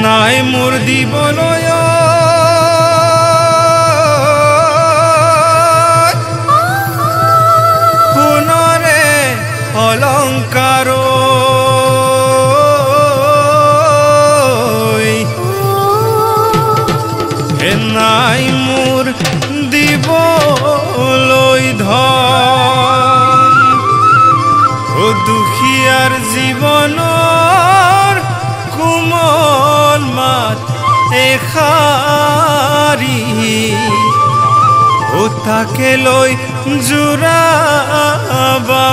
নাই মোৰ দিবলয় পুনৰে অলংকাৰ নাই মোৰ দিবলয় ধন ও দুখিয়াৰ জীবনৰ কোমল মাত এখাৰি ও তাকে লৈ জোৰাবা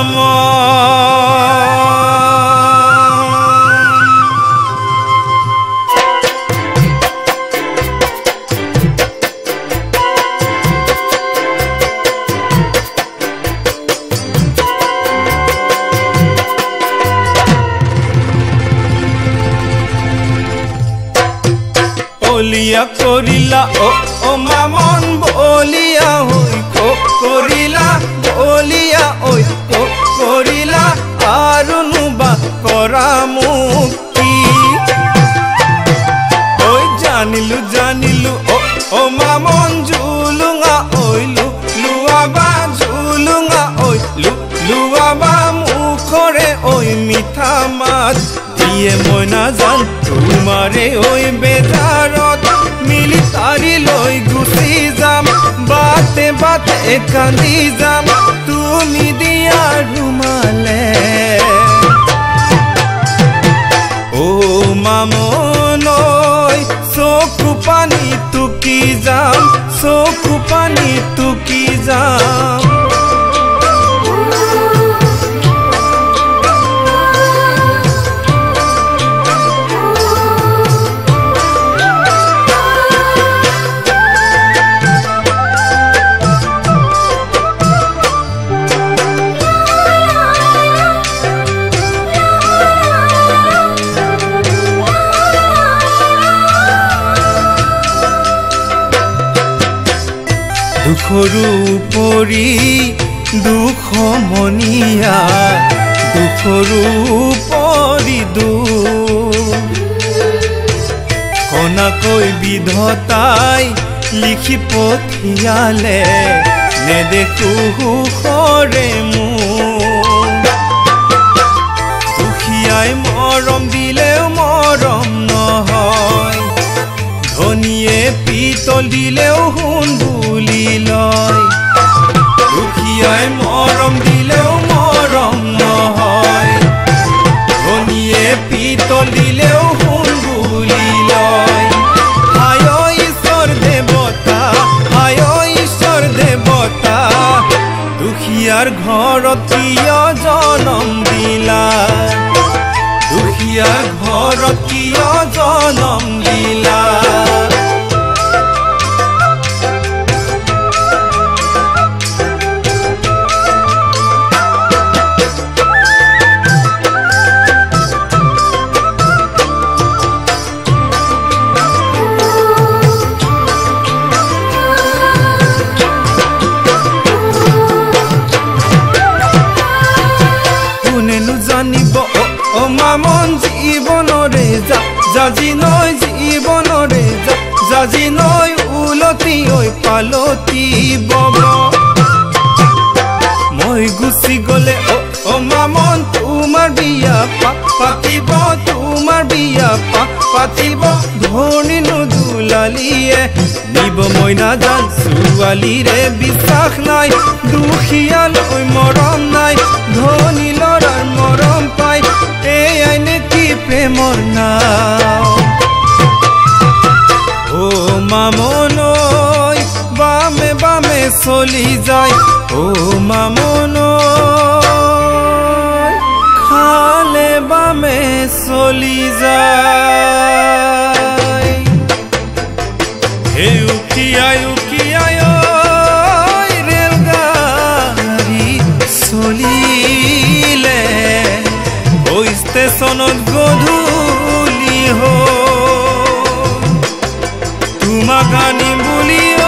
বলিয়া করিলা ও মামন বলিয়া হই করিলা বলিয়া ওই করিলা আরুনুবা করা মুক্তি ওই জানিলু জানিলু ও মামন জুলুঙা ওইলু লুয়াবা জুলুঙা ওই লুয়াবা মুখরে ওই মিঠা মাত দিয়ে মই না জান তোমারে ওই বেজারত মিলি তারি লৈ গুচি যাম বাতে বাতে কান্দি যাম তুমি দিয়া রুমালে ও মামন চকু পানী টুকি যাম চকু পানী টুকি যাম দুখৰু পৰি দুখ মনিয়া দুখৰু পৰি কনাকৈ বিধতাই লিখি পঠিয়ালে নেদেখো সুখৰে মোৰ দুখীয়াই মৰম দিলেও মৰম নহয় ধনীয়ে পিতল দিলেও সোণ বুলি লয় দুখীয়াই মৰম দিলেও মৰম নহয় ধনীয়ে পিতল দিলেও সোণ বুলি লয় হায় ঈশ্বৰ দেৱতা দুখীয়াৰ ঘৰত কিয় জনম দিলা দুখীয়াৰ ঘৰত কিয় জনম দিলা জাজি নয় জীবনরে জাজি নয় উলতি ওই পালতি বব মই গুচি গলে ও মামন তোমার বিয়া পাতিব তোমার বিয়া পাতিব ধনী নুদুলালিয়ে নিব মই না জান ছোৱালীৰে বিশ্বাস নাই দুখীয়ালৈ মৰম নাই ধনী লৰাৰ মৰম পাই এই আইনে কি প্ৰেমৰ নাম ও মামন বামে বামে চলি যায় ও মামন খালে বামে চলি যায় হে উকিয়াই উকিয়াই ৰেলগাড়ী চলিলে ষ্টেচনত গধূলি বাগানি বুলি